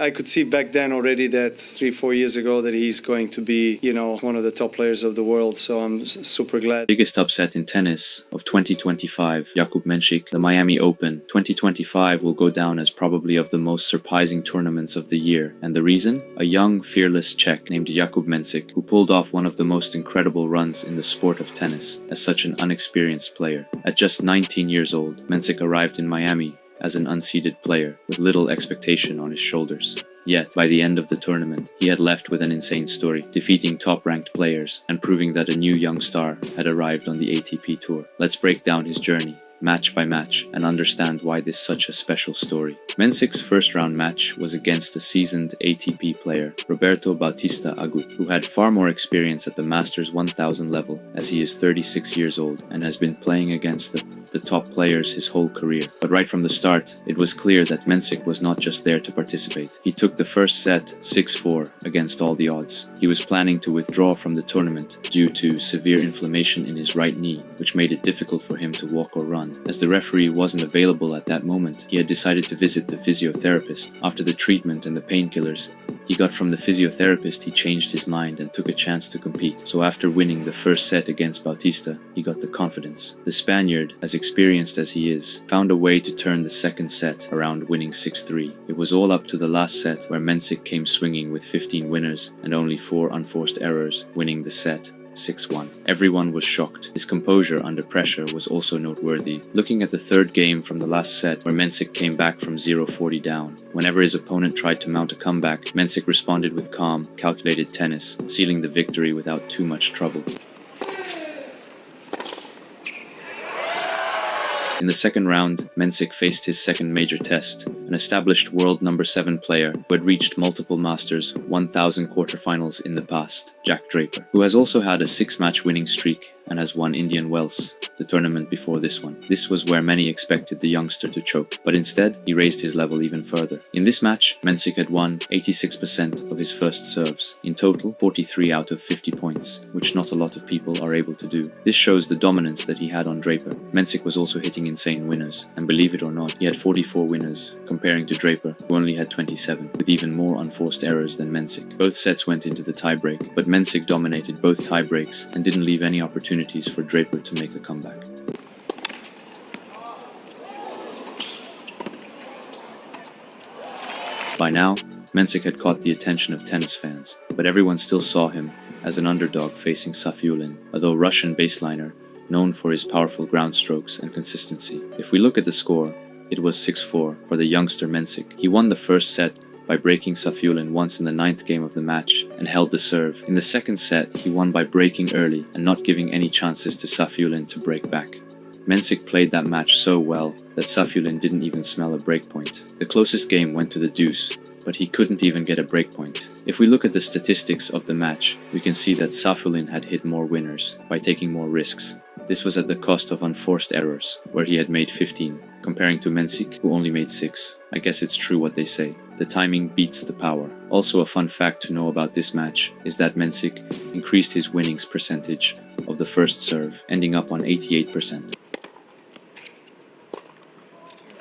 I could see back then already that 3-4 years ago that he's going to be, one of the top players of the world. So I'm super glad. Biggest upset in tennis of 2025, Jakub Mensik, the Miami Open. 2025 will go down as probably of the most surprising tournaments of the year. And the reason? A young, fearless Czech named Jakub Mensik, who pulled off one of the most incredible runs in the sport of tennis as such an unexperienced player. At just 19 years old, Mensik arrived in Miami as an unseeded player with little expectation on his shoulders. Yet, by the end of the tournament, he had left with an insane story, defeating top-ranked players and proving that a new young star had arrived on the ATP Tour. Let's break down his journey, match by match, and understand why this is such a special story. Mensik's first-round match was against a seasoned ATP player, Roberto Bautista Agut, who had far more experience at the Masters 1000 level, as he is 36 years old and has been playing against the top players his whole career. But right from the start, it was clear that Mensik was not just there to participate. He took the first set 6-4 against all the odds. He was planning to withdraw from the tournament due to severe inflammation in his right knee, which made it difficult for him to walk or run. As the referee wasn't available at that moment, he had decided to visit the physiotherapist. After the treatment and the painkillers he got from the physiotherapist, he changed his mind and took a chance to compete. So after winning the first set against Bautista, he got the confidence. The Spaniard, as experienced as he is, found a way to turn the second set around, winning 6-3. It was all up to the last set, where Mensik came swinging with 15 winners and only 4 unforced errors, winning the set 6-1. Everyone was shocked. His composure under pressure was also noteworthy. Looking at the third game from the last set, where Mensik came back from 0-40 down. Whenever his opponent tried to mount a comeback, Mensik responded with calm, calculated tennis, sealing the victory without too much trouble. In the second round, Mensik faced his second major test, an established world number 7 player who had reached multiple Masters 1000 quarterfinals in the past, Jack Draper, who has also had a 6-match winning streak and has won Indian Wells, the tournament before this one. This was where many expected the youngster to choke, but instead he raised his level even further. In this match, Mensik had won 86% of his first serves, in total 43 out of 50 points, which not a lot of people are able to do. This shows the dominance that he had on Draper. Mensik was also hitting insane winners, and believe it or not, he had 44 winners, comparing to Draper, who only had 27, with even more unforced errors than Mensik. Both sets went into the tiebreak, but Mensik dominated both tiebreaks and didn't leave any opportunities for Draper to make a comeback. By now, Mensik had caught the attention of tennis fans, but everyone still saw him as an underdog facing Safiullin, although Russian baseliner known for his powerful ground strokes and consistency. If we look at the score, it was 6-4 for the youngster Mensik. He won the first set by breaking Safiullin once in the 9th game of the match and held the serve. In the second set, he won by breaking early and not giving any chances to Safiullin to break back. Mensik played that match so well that Safiullin didn't even smell a breakpoint. The closest game went to the deuce, but he couldn't even get a breakpoint. If we look at the statistics of the match, we can see that Safiullin had hit more winners by taking more risks. This was at the cost of unforced errors, where he had made 15, comparing to Mensik, who only made 6. I guess it's true what they say. The timing beats the power. Also, a fun fact to know about this match is that Mensik increased his winnings percentage of the first serve, ending up on 88%.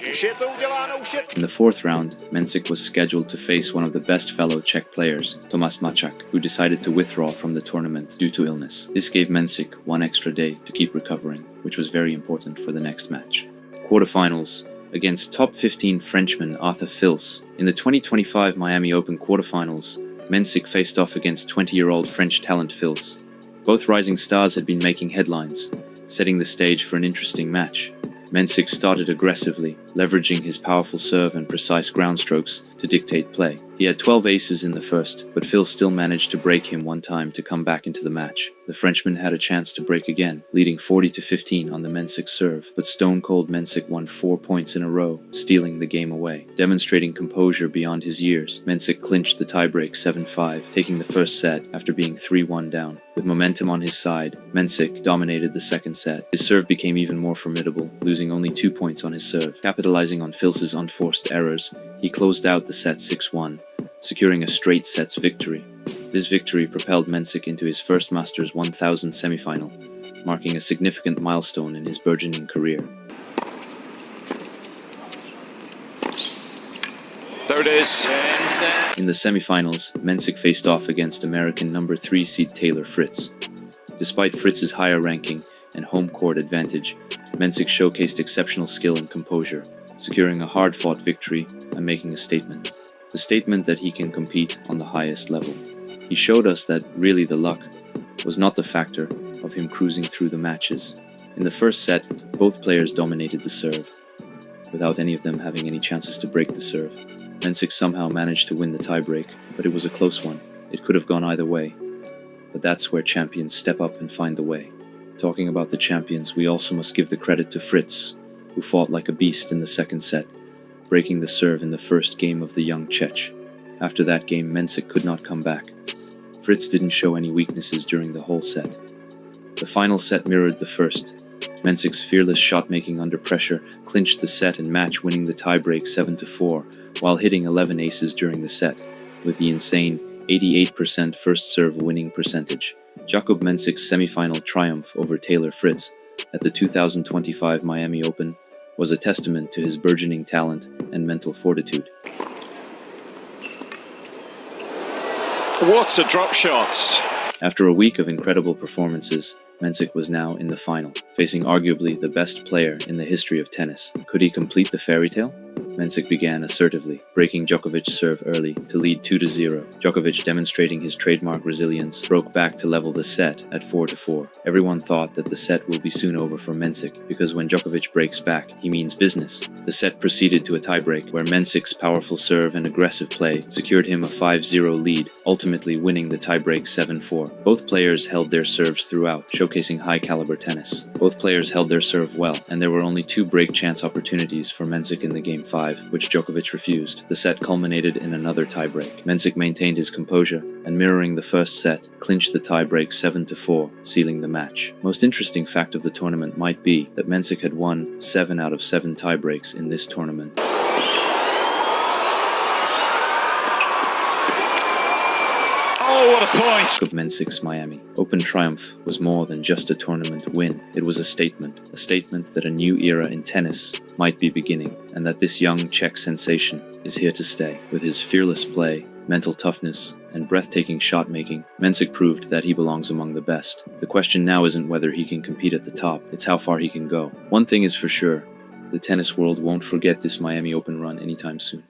In the fourth round, Mensik was scheduled to face one of the best fellow Czech players, Tomáš Mačák, who decided to withdraw from the tournament due to illness. This gave Mensik one extra day to keep recovering, which was very important for the next match. Quarterfinals. Against top 15 Frenchman Arthur Fils. In the 2025 Miami Open quarterfinals, Mensik faced off against 20-year-old French talent Fils. Both rising stars had been making headlines, setting the stage for an interesting match. Mensik started aggressively, leveraging his powerful serve and precise ground strokes to dictate play. He had 12 aces in the first, but Phil still managed to break him one time to come back into the match. The Frenchman had a chance to break again, leading 40-15 on the Mensik serve, but stone-cold Mensik won 4 points in a row, stealing the game away. Demonstrating composure beyond his years, Mensik clinched the tiebreak 7-5, taking the first set after being 3-1 down. With momentum on his side, Mensik dominated the second set. His serve became even more formidable, losing only 2 points on his serve. Capitalizing on Phil's unforced errors, he closed out the set 6-1, securing a straight sets victory. This victory propelled Mensik into his first Masters 1000 semifinal, marking a significant milestone in his burgeoning career. There it is. In the semifinals, Mensik faced off against American number 3 seed Taylor Fritz. Despite Fritz's higher ranking and home court advantage, Mensik showcased exceptional skill and composure, securing a hard-fought victory and making a statement. The statement that he can compete on the highest level. He showed us that really the luck was not the factor of him cruising through the matches. In the first set, both players dominated the serve, without any of them having any chances to break the serve. Mensik somehow managed to win the tiebreak, but it was a close one. It could have gone either way. But that's where champions step up and find the way. Talking about the champions, we also must give the credit to Fritz, who fought like a beast in the second set, breaking the serve in the first game of the young Czech. After that game, Mensik could not come back. Fritz didn't show any weaknesses during the whole set. The final set mirrored the first. Mensik's fearless shot-making under pressure clinched the set and match, winning the tiebreak 7-4, while hitting 11 aces during the set, with the insane 88% first serve winning percentage. Jakub Mensik's semifinal triumph over Taylor Fritz at the 2025 Miami Open was a testament to his burgeoning talent and mental fortitude. What a drop shot! After a week of incredible performances, Mensik was now in the final, facing arguably the best player in the history of tennis. Could he complete the fairy tale? Mensik began assertively, breaking Djokovic's serve early to lead 2-0. Djokovic, demonstrating his trademark resilience, broke back to level the set at 4-4. Everyone thought that the set will be soon over for Mensik, because when Djokovic breaks back, he means business. The set proceeded to a tiebreak, where Mensik's powerful serve and aggressive play secured him a 5-0 lead, ultimately winning the tiebreak 7-4. Both players held their serves throughout, showcasing high-caliber tennis. Both players held their serve well, and there were only 2 break chance opportunities for Mensik in the Game 5, which Djokovic refused. The set culminated in another tiebreak. Mensik maintained his composure, and mirroring the first set, clinched the tiebreak 7-4, sealing the match. Most interesting fact of the tournament might be that Mensik had won 7 out of 7 tiebreaks in this tournament. Oh, what a point! Jakub Mensik's Miami Open triumph was more than just a tournament win. It was a statement that a new era in tennis might be beginning, and that this young Czech sensation is here to stay. With his fearless play, mental toughness, and breathtaking shot-making, Mensik proved that he belongs among the best. The question now isn't whether he can compete at the top, it's how far he can go. One thing is for sure, the tennis world won't forget this Miami Open run anytime soon.